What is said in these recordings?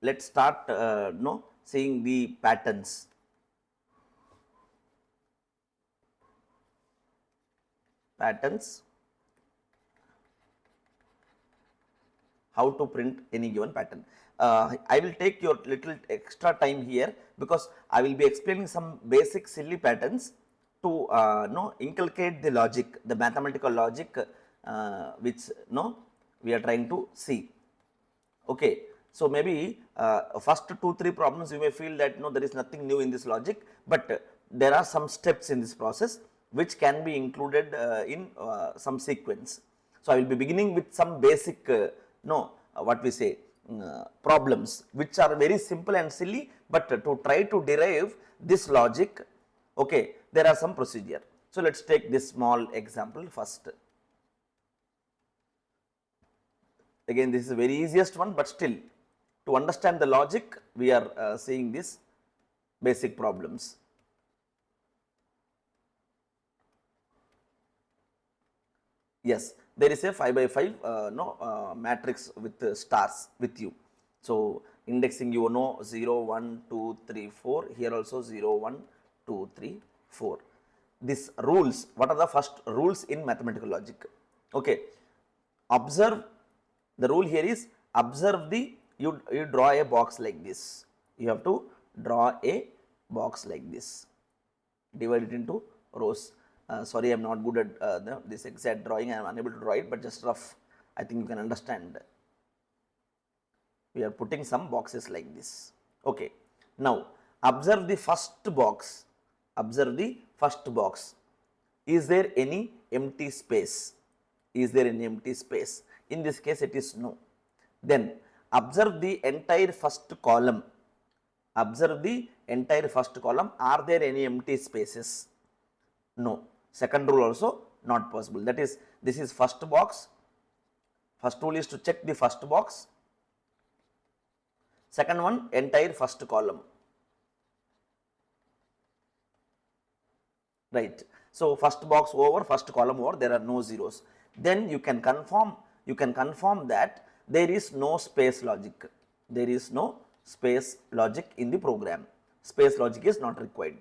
let's start seeing the patterns. How to print any given pattern. I will take your little extra time here because I will be explaining some basic silly patterns to inculcate the logic, the mathematical logic which we are trying to see. Okay, so maybe first 2-3 problems you may feel that no, there is nothing new in this logic, but there are some steps in this process which can be included in some sequence. So I will be beginning with some basic what we say problems which are very simple and silly, but to try to derive this logic, okay, there are some procedure. So let's take this small example first. Again, this is the very easiest one, but still to understand the logic we are seeing these basic problems. Yes, there is a 5 by 5 matrix with stars with you. So indexing, you know, 0 1 2 3 4, here also 0 1 2 3 4. These rules, what are the first rules in mathematical logic? Okay, observe. The rule here is observe the, you draw a box like this. You have to draw a box like this, divide it into rows. Sorry, I am not good at this exact drawing. I am unable to draw it, but just rough. I think you can understand. We are putting some boxes like this. Okay, now observe the first box. Observe the first box. Is there any empty space? Is there any empty space? In this case, it is no. Then observe the entire first column. Observe the entire first column. Are there any empty spaces? No. Second rule also not possible. That is, this is first box. First rule is to check the first box. Second one, entire first column. Right. So first box over, first column over, there are no zeros. Then you can confirm that there is no space logic. There is no space logic in the program. Space logic is not required.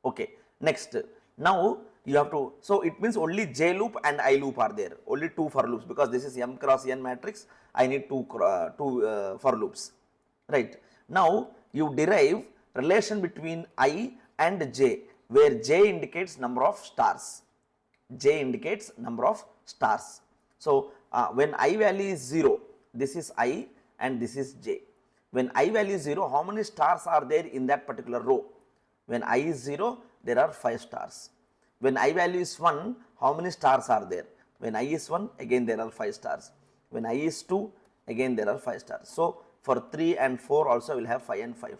Okay. Next, now you have to, so it means only J loop and I loop are there. Only two for loops, because this is M cross N matrix. I need two for loops. Right. Now you derive relation between I and J, where J indicates number of stars. J indicates number of stars. So when I value is 0, this is I and this is J. When I value is 0, how many stars are there in that particular row? When I is 0, there are 5 stars. When I value is 1, how many stars are there? When I is 1, again there are 5 stars. When I is 2, again there are 5 stars. So for 3 and 4 also will have 5 and 5.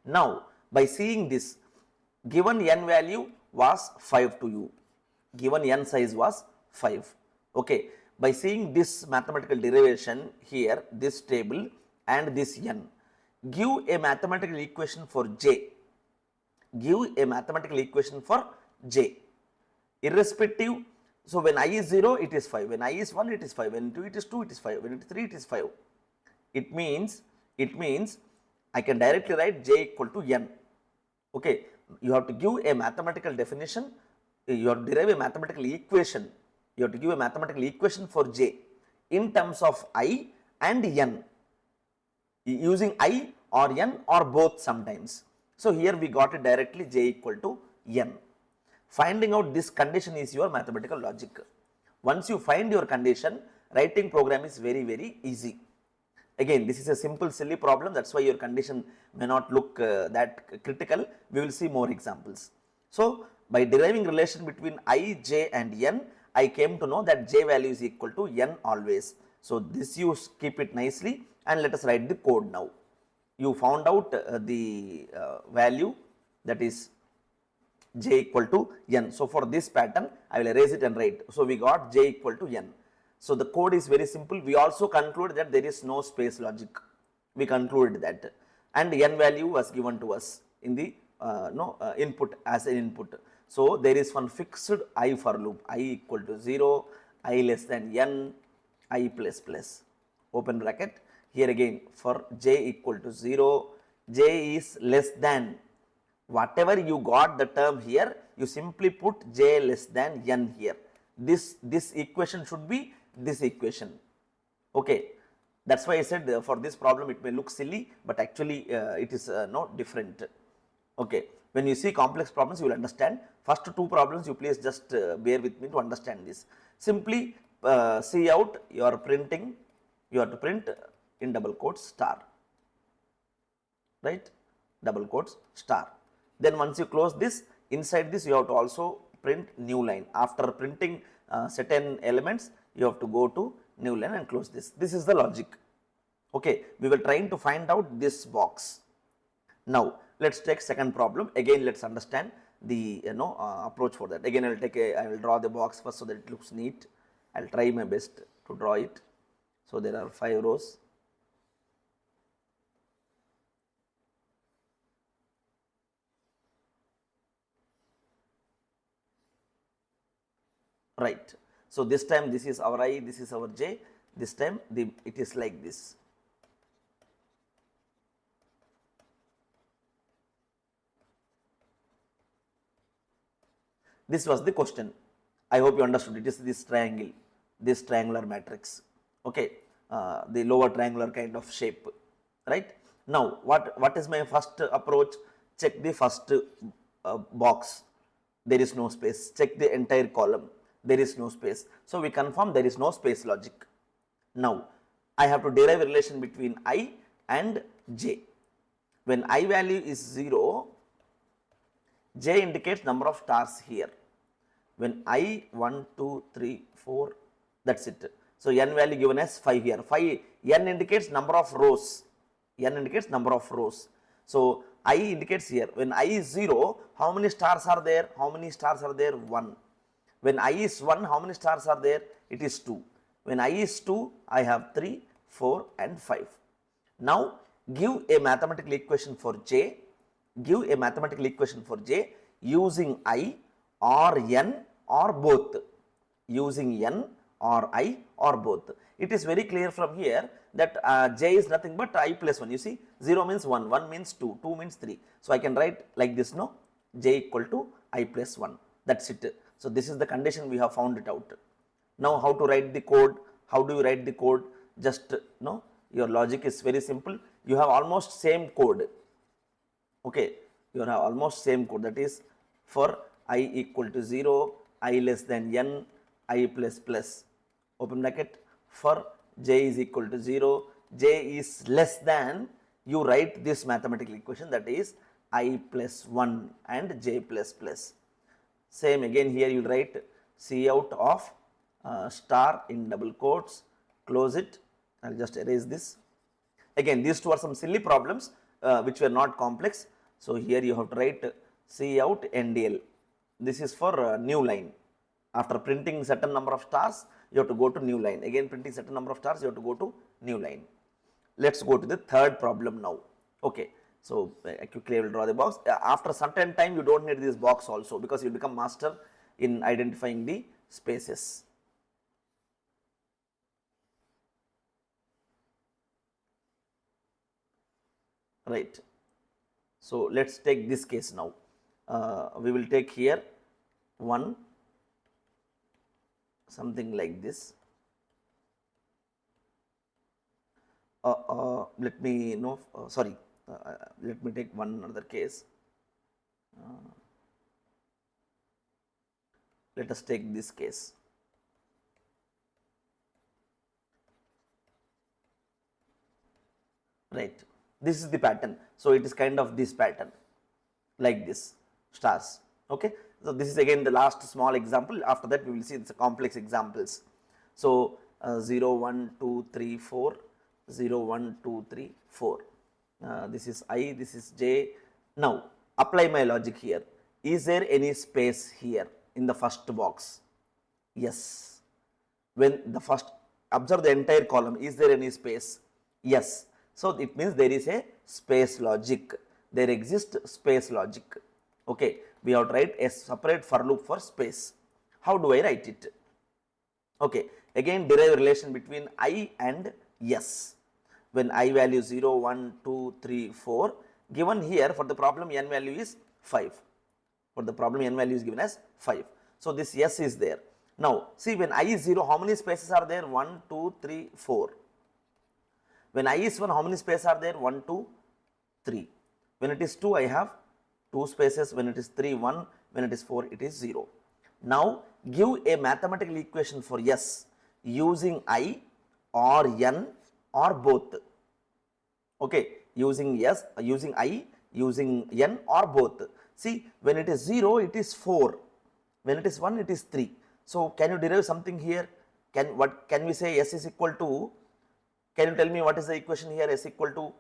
Now by seeing this, given n value was 5 to you. Given n size was 5. Okay. By seeing this mathematical derivation here, this table and this n, give a mathematical equation for J. Give a mathematical equation for J. Irrespective, so when I is 0, it is 5. When I is 1, it is 5. When 2, it is 2, it is 5. When it is 3, it is 5. It means I can directly write J equal to n. Okay. You have to give a mathematical definition. You have to derive a mathematical equation. You have to give a mathematical equation for J in terms of I and n, using I or n or both sometimes. So here we got it directly, J equal to n. Finding out this condition is your mathematical logic. Once you find your condition, writing program is very, very easy. Again, this is a simple silly problem, that is why your condition may not look that critical. We will see more examples. So by deriving relation between I, J and n, I came to know that J value is equal to n always. So this you keep it nicely, and let us write the code now. You found out the value, that is J equal to n. So for this pattern, I will erase it and write. So we got J equal to n. So the code is very simple. We also conclude that there is no space logic. We concluded that, and n value was given to us in the input as an input. So there is one fixed I for loop, I equal to 0, I less than n, I plus plus, open bracket. Here again for j equal to 0, j is less than, whatever you got the term here, you simply put j less than n here. This equation should be this equation. Okay, that's why I said for this problem it may look silly, but actually it is no different. Okay, when you see complex problems you will understand. First two problems you please just bear with me to understand this. Simply see out, you are printing, you have to print in double quotes star, right, double quotes star. Then once you close this, inside this you have to also print new line. After printing certain elements, you have to go to new line and close this. This is the logic. Okay, we were trying to find out this box. Now let's take second problem. Again let's understand the approach for that. Again I will draw the box first so that it looks neat. I'll try my best to draw it. So there are 5 rows. Right. So this time this is our I, this is our j. This time it is like this. This was the question. I hope you understood. It is this triangle, this triangular matrix. Okay, the lower triangular kind of shape, right? Now what is my first approach? Check the first box, there is no space. Check the entire column, there is no space. So we confirm there is no space logic. Now I have to derive a relation between I and j. When I value is 0, j indicates number of stars here. When I 1, 2, 3, 4, that's it. So n value given as 5 here. 5, n indicates number of rows. N indicates number of rows. So I indicates here, when I is 0, how many stars are there? How many stars are there? 1. When I is 1, how many stars are there? It is 2. When I is 2, I have 3, 4 and 5. Now give a mathematical equation for j. Give a mathematical equation for j using I or n or both. Using n or I or both. It is very clear from here that j is nothing but I plus 1. You see, 0 means 1, 1 means 2, 2 means 3. So I can write like this, no, j equal to I plus 1. That's it. So this is the condition, we have found it out. Now how to write the code? How do you write the code? Just your logic is very simple. You have almost same code. Okay, you have almost same code. That is for I equal to 0, I less than n, I plus plus, open bracket. For j is equal to 0, j is less than, you write this mathematical equation, that is I plus 1 and j plus plus. Same again here you write C out of star in double quotes, close it. I will just erase this. Again these two are some silly problems which were not complex. So here you have to write C out NDL. This is for new line. After printing certain number of stars, you have to go to new line. Again printing certain number of stars, you have to go to new line. Let's go to the third problem now. Okay, so I quickly will draw the box. After certain time you don't need this box also, because you become master in identifying the spaces. Right. So let's take this case now. We will take here one, something like this. Let me let me take one another case. Let us take this case. Right, this is the pattern. So it is kind of this pattern, like this, stars. Okay, so this is again the last small example. After that we will see the complex examples. So 0, 1, 2, 3, 4, 0, 1, 2, 3, 4. This is I, this is j. Now apply my logic here. Is there any space here in the first box? Yes. When the first, observe the entire column, is there any space? Yes. So it means there is a space logic. There exists space logic. Okay, we have to write a separate for loop for space. How do I write it? Okay, again derive relation between I and S. when I value 0, 1, 2, 3, 4, given here for the problem n value is 5. For the problem n value is given as 5. So, this S is there. Now, see when I is 0, how many spaces are there? 1, 2, 3, 4. When I is 1, how many spaces are there? 1, 2, 3. When it is 2, I have 2 spaces. When it is 3, 1. When it is 4, it is 0. Now, give a mathematical equation for S using I or N or both. Okay, using S, using I, using N or both. See, when it is 0, it is 4. When it is 1, it is 3. So, can you derive something here? What can we say? S is equal to, can you tell me what is the equation here? S equal to,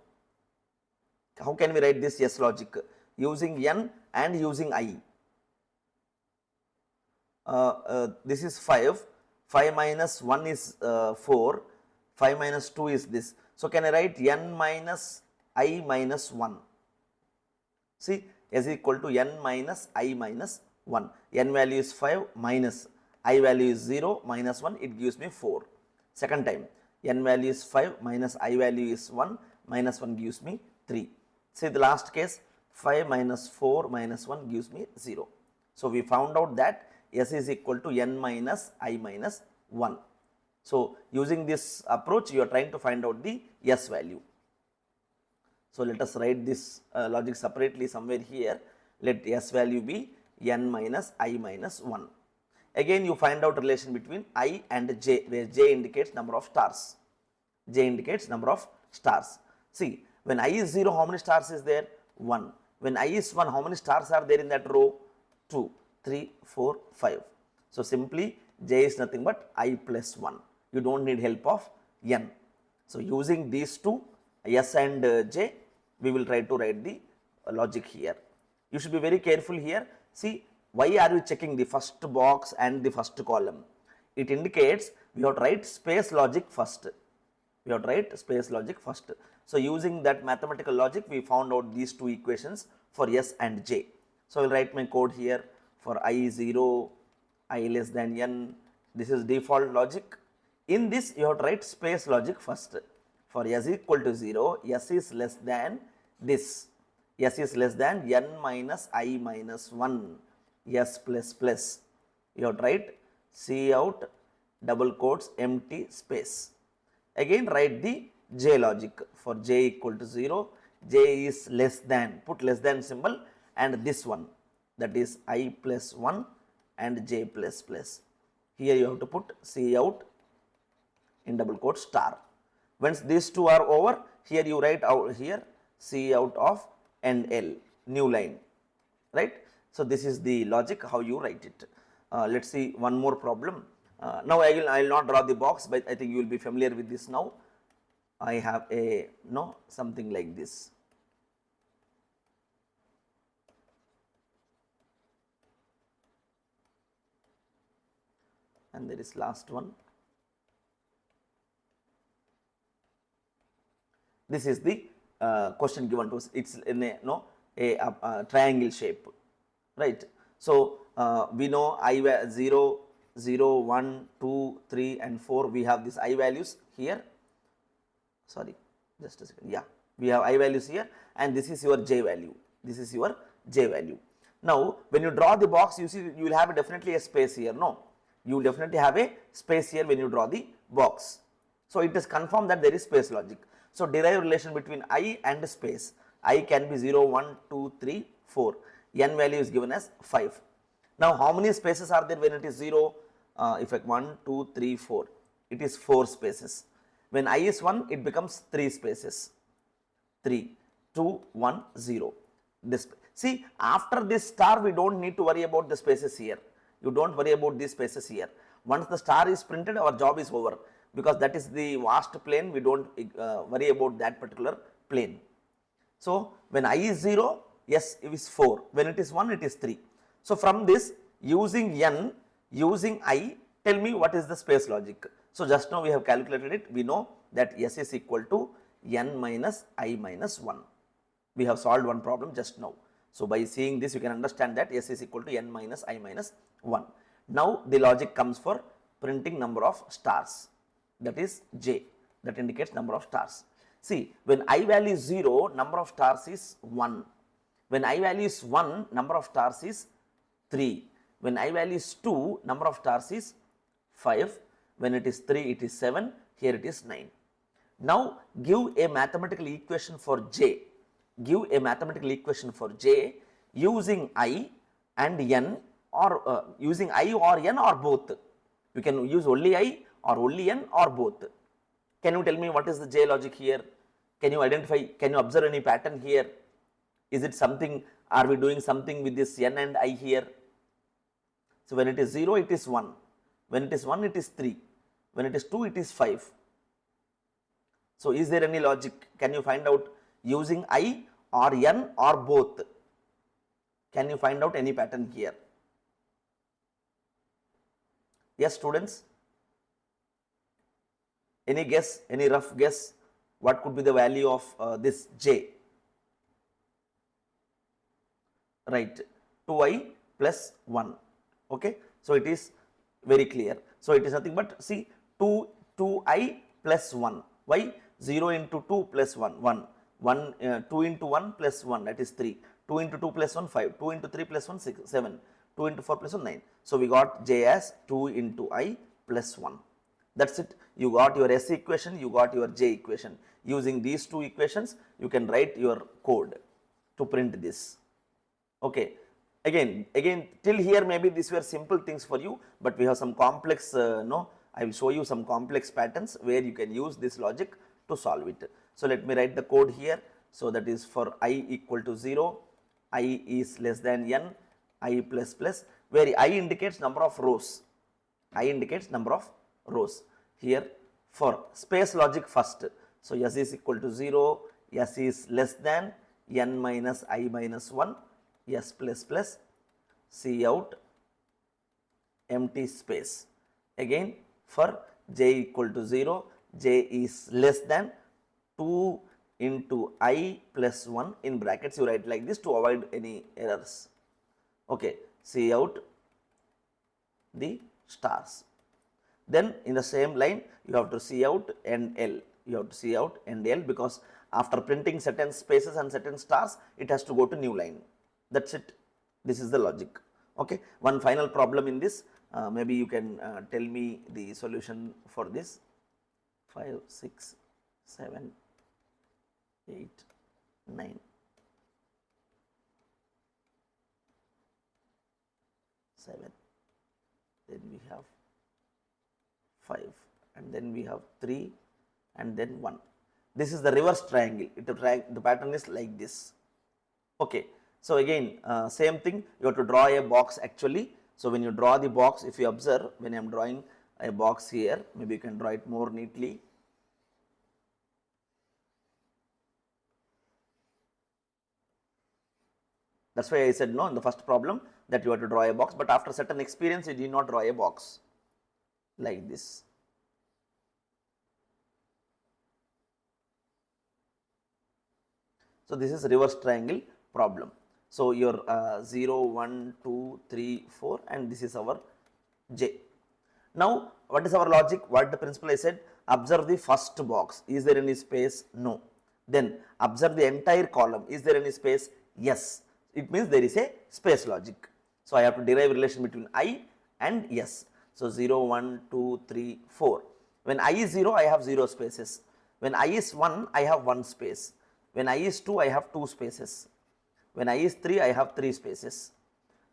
how can we write this S logic? Using N and using I. This is 5, 5 minus 1 is 4, 5 minus 2 is this. So, can I write N minus I minus 1? See, S is equal to N minus I minus 1. N value is 5 minus I value is 0 minus 1, it gives me 4. Second time, N value is 5 minus I value is 1 minus 1 gives me 3. See the last case, 5 minus 4 minus 1 gives me 0. So, we found out that S is equal to N minus I minus 1. So, using this approach, you are trying to find out the S value. So, let us write this logic separately somewhere here. Let S value be N minus I minus 1. Again, you find out relation between I and J, where J indicates number of stars. J indicates number of stars. See, when I is 0, how many stars is there? 1. When I is 1, how many stars are there in that row? 2, 3, 4, 5. So, simply J is nothing but I plus 1. You do not need help of N. So, using these two, S and J, we will try to write the logic here. You should be very careful here. See, why are we checking the first box and the first column? It indicates we have to write space logic first. We have to write space logic first. So, using that mathematical logic, we found out these two equations for S and J. So, I will write my code here for I 0, I less than N. This is default logic. In this, you have to write space logic first. For S equal to 0, S is less than this. S is less than N minus I minus 1. S plus plus. You have to write C out double quotes empty space. Again, write the J logic. For J equal to 0, J is less than, put less than symbol, and this one, that is I plus 1 and J plus plus. Here you have to put C out in double quote star. Once these two are over, here you write out here C out of NL, new line, right. So, this is the logic how you write it. Let us see one more problem. Now, I will not draw the box, but I think you will be familiar with this now. I have a something like this. And there is last one. This is the question given to us. It is in a triangle shape, right. So, we know I 0, 0, 1, 2, 3 and 4, we have these I values here. Sorry, just a second. Yeah, we have I values here, and this is your J value. This is your J value. Now, when you draw the box, you see you will have definitely a space here. No, you will definitely have a space here when you draw the box. So, it is confirmed that there is space logic. So, derive relation between I and space. I can be 0, 1, 2, 3, 4. N value is given as 5. Now, how many spaces are there when it is 0? If 1, 2, 3, 4, it is 4 spaces. When I is 1, it becomes 3 spaces. 3, 2, 1, 0. This, see, after this star, we do not need to worry about the spaces here. You do not worry about these spaces here. Once the star is printed, our job is over, because that is the vast plane. We do not worry about that particular plane. So, when I is 0, yes, it is 4. When it is 1, it is 3. So, from this, using N, using I, tell me what is the space logic. So, just now we have calculated it. We know that S is equal to N minus I minus 1. We have solved one problem just now. So, by seeing this, you can understand that S is equal to N minus I minus 1. Now, the logic comes for printing number of stars, that is J, that indicates number of stars. See, when I value is 0, number of stars is 1. When I value is 1, number of stars is 3. When I value is 2, number of stars is 5. When it is 3, it is 7. Here it is 9. Now, give a mathematical equation for j. Give a mathematical equation for j using I and n, or using I or n or both. You can use only I or only n or both. Can you tell me what is the j logic here? Can you identify, can you observe any pattern here? Is it something, are we doing something with this n and I here? So, when it is 0, it is 1. When it is 1, it is 3. When it is 2, it is 5. So, is there any logic? Can you find out using I or n or both? Can you find out any pattern here? Yes, students? Any guess, any rough guess? What could be the value of this j? Right, 2I plus 1. Okay. So, it is very clear. So, it is nothing but see 2I plus 1. Why? 0 into 2 plus 1, 2 into 1 plus 1, that is 3. 2 into 2 plus 1, 5. 2 into 3 plus 1, 6, 7. 2 into 4 plus 1, 9. So, we got j as 2 into I plus 1. That is it. You got your S equation, you got your J equation. Using these two equations, you can write your code to print this. Okay. Again, till here maybe these were simple things for you, but we have some complex, I will show you some complex patterns where you can use this logic to solve it. So, let me write the code here. So, that is for I equal to 0, I is less than n, I plus plus, where I indicates number of rows, I indicates number of rows. Here for space logic first. So, S is equal to 0, S is less than n minus I minus 1, S plus plus, C out empty space. Again for j equal to 0, j is less than 2 into I plus 1, in brackets you write like this to avoid any errors. Okay. C out the stars. Then in the same line you have to see out and L, you have to see out and L, because after printing certain spaces and certain stars, it has to go to new line. That is it. This is the logic. Okay. One final problem in this, maybe you can tell me the solution for this. 5, 6, 7, 8, 9. 7, then we have 5, and then we have 3, and then 1. This is the reverse triangle. The pattern is like this. Okay. So, again same thing, you have to draw a box actually. So, when you draw the box, if you observe, when I am drawing a box here, maybe you can draw it more neatly. That is why I said no in the first problem that you have to draw a box, but after certain experience you did not draw a box like this. So, this is reverse triangle problem. So, your 0, 1, 2, 3, 4, and this is our j. Now, what is our logic? What the principle I said? Observe the first box. Is there any space? No. Then observe the entire column. Is there any space? Yes. It means there is a space logic. So, I have to derive relation between I and S. So, 0, 1, 2, 3, 4. When I is 0, I have 0 spaces. When I is 1, I have 1 space. When I is 2, I have 2 spaces. When I is 3, I have 3 spaces.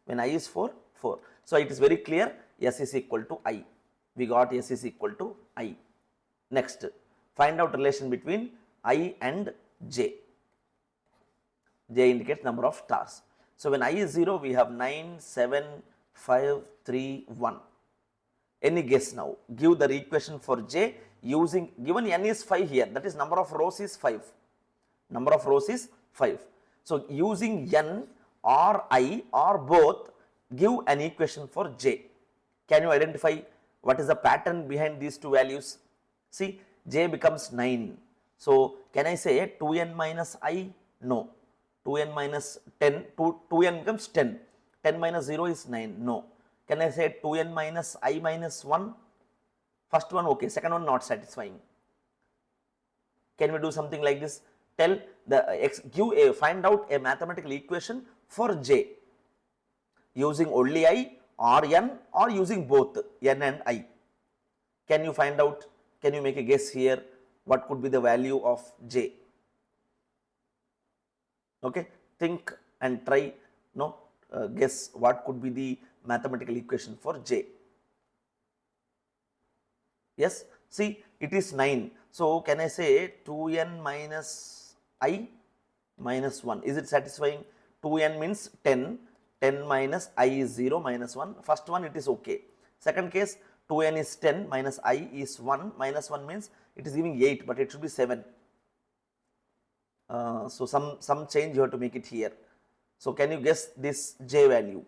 When I is 4, 4. So, it is very clear, S is equal to I. We got S is equal to I. Next, find out relation between I and J. J indicates number of stars. So, when I is 0, we have 9, 7, 5, 3, 1. Any guess now? Give the equation for J using, given n is 5 here, that is number of rows is 5. Number of rows is 5. So, using n or I or both, give an equation for j. Can you identify what is the pattern behind these two values? See, j becomes 9. So, can I say 2n minus I? No. 2n minus 10, 2n becomes 10. 10 minus 0 is 9. No. Can I say 2n minus I minus 1? First one okay, second one not satisfying. Can we do something like this? Tell find out a mathematical equation for j using only I or n, or using both n and I. Can you find out? Can you make a guess here? What could be the value of j? Okay, think and try, guess what could be the mathematical equation for j. Yes, see, it is 9. So, can I say 2n minus I minus 1? Is it satisfying? 2n means 10, 10 minus I is 0 minus 1. First one, it is okay. Second case, 2n is 10 minus I is 1, minus 1 means it is giving 8, but it should be 7. So, some change you have to make it here. So, can you guess this j value?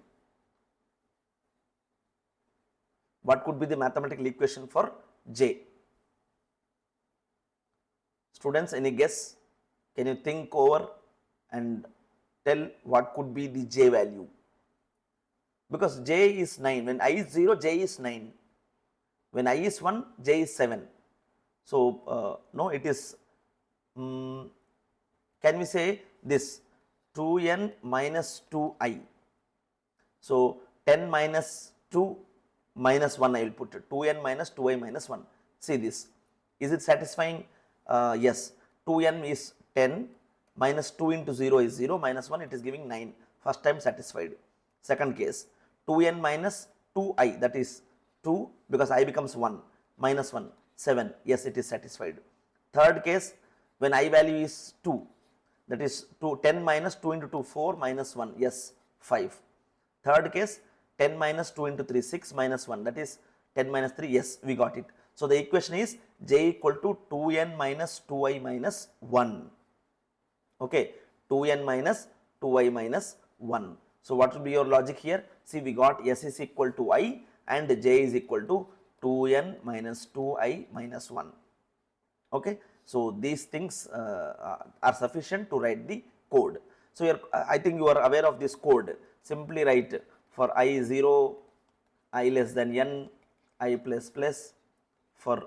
What could be the mathematical equation for j? Students, any guess? Can you think over and tell what could be the j value? Because j is 9. When I is 0, j is 9. When I is 1, j is 7. So, no, it is, can we say this 2n minus 2I? So, 10 minus 2 minus 1 I will put it, 2n minus 2I minus 1. See this, is it satisfying? Yes, 2n is 10, minus 2 into 0 is 0, minus 1 it is giving 9, first time satisfied. Second case, 2n minus 2I, that is 2, because I becomes 1, minus 1, 7, yes, it is satisfied. Third case, when I value is 2, that is 10 minus 2 into 2, 4, minus 1, yes, 5. Third case, 10 minus 2 into 3, 6, minus 1, that is 10 minus 3, yes, we got it. So, the equation is j equal to 2n minus 2I minus 1, okay, 2n minus 2I minus 1. So, what will be your logic here? See, we got s is equal to I and j is equal to 2n minus 2I minus 1, okay. So, these things are sufficient to write the code. So, I think you are aware of this code. Simply write for I 0, I less than n, I plus plus. For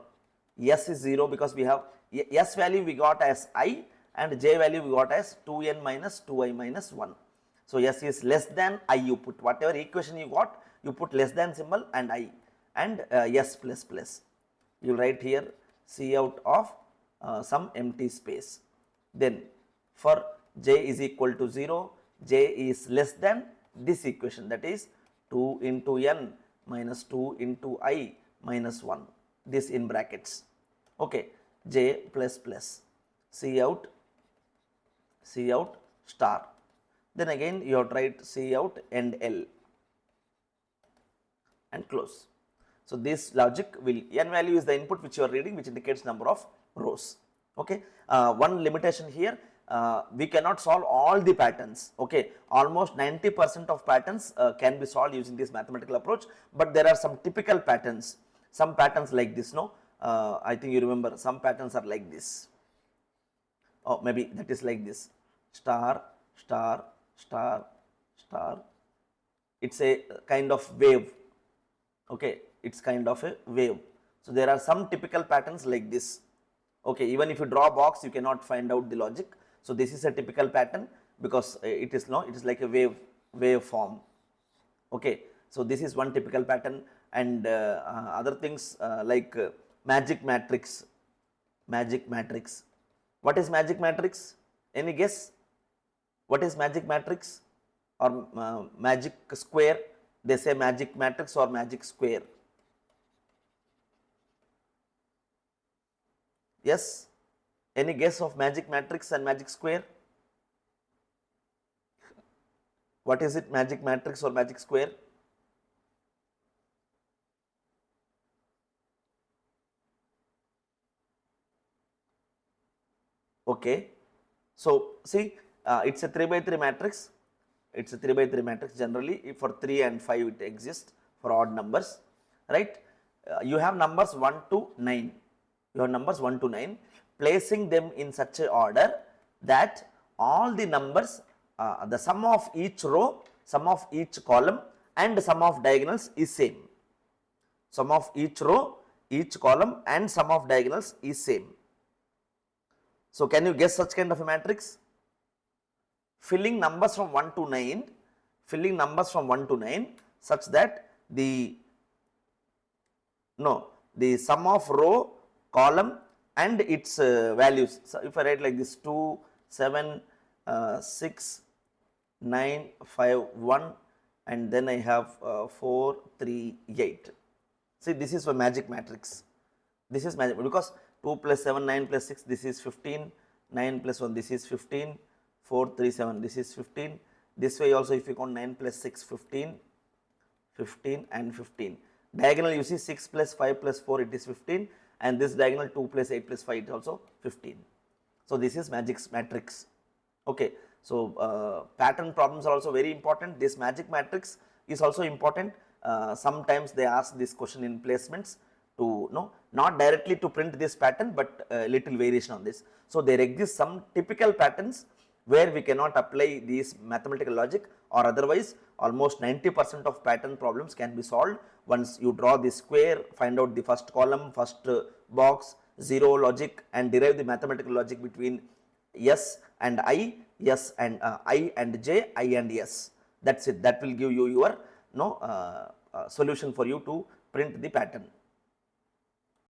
s is 0, because we have s value we got as I and j value we got as 2n minus 2I minus 1. So, s is less than I, you put whatever equation you got, you put less than symbol and I, and s plus plus. You write here C out of some empty space. Then for j is equal to 0, j is less than this equation, that is 2 into n minus 2 into I minus 1, this in brackets, okay, j plus plus, C out star. Then again you have to write C out and L and close. So, this logic will, n value is the input which you are reading, which indicates number of rows, okay. One limitation here, we cannot solve all the patterns, okay. Almost 90% of patterns can be solved using this mathematical approach, but there are some typical patterns, some patterns like this, no, I think you remember some patterns are like this, or maybe that is like this, star, star, star, star. It's a kind of wave, okay, it's kind of a wave. So, there are some typical patterns like this, okay, even if you draw a box you cannot find out the logic. So, this is a typical pattern, because it is like a wave form, okay. So, this is one typical pattern, and other things like magic matrix. What is magic matrix? Any guess? What is magic matrix or magic square? They say magic matrix or magic square. Yes, any guess of magic matrix and magic square? What is it, magic matrix or magic square? Okay. So, see, it's a 3 by 3 matrix, it's a 3 by 3 matrix. Generally if for 3 and 5 it exists for odd numbers, right. You have numbers 1 to 9, you have numbers 1 to 9, placing them in such a order that all the numbers, the sum of each row, sum of each column and sum of diagonals is same. Sum of each row, each column and sum of diagonals is same. So can you guess such kind of a matrix? Filling numbers from 1 to 9, filling numbers from 1 to 9 such that the sum of row, column and its values. So if I write like this 2, 7, 6, 9, 5, 1 and then I have 4, 3, 8. See, this is a magic matrix. This is magic because 2 plus 7, 9 plus 6, this is 15, 9 plus 1, this is 15, 4, 3, 7, this is 15. This way also if you count 9 plus 6, 15, 15 and 15. Diagonal you see 6 plus 5 plus 4, it is 15 and this diagonal 2 plus 8 plus 5 is also 15. So this is magic matrix. Okay. So pattern problems are also very important. This magic matrix is also important. Sometimes they ask this question in placements to not directly to print this pattern, but little variation on this. So there exist some typical patterns where we cannot apply these mathematical logic, or otherwise almost 90% of pattern problems can be solved once you draw the square, find out the first column, first box, zero logic and derive the mathematical logic between S and I, S and I and J, I and S. That is it. That will give you your solution for you to print the pattern.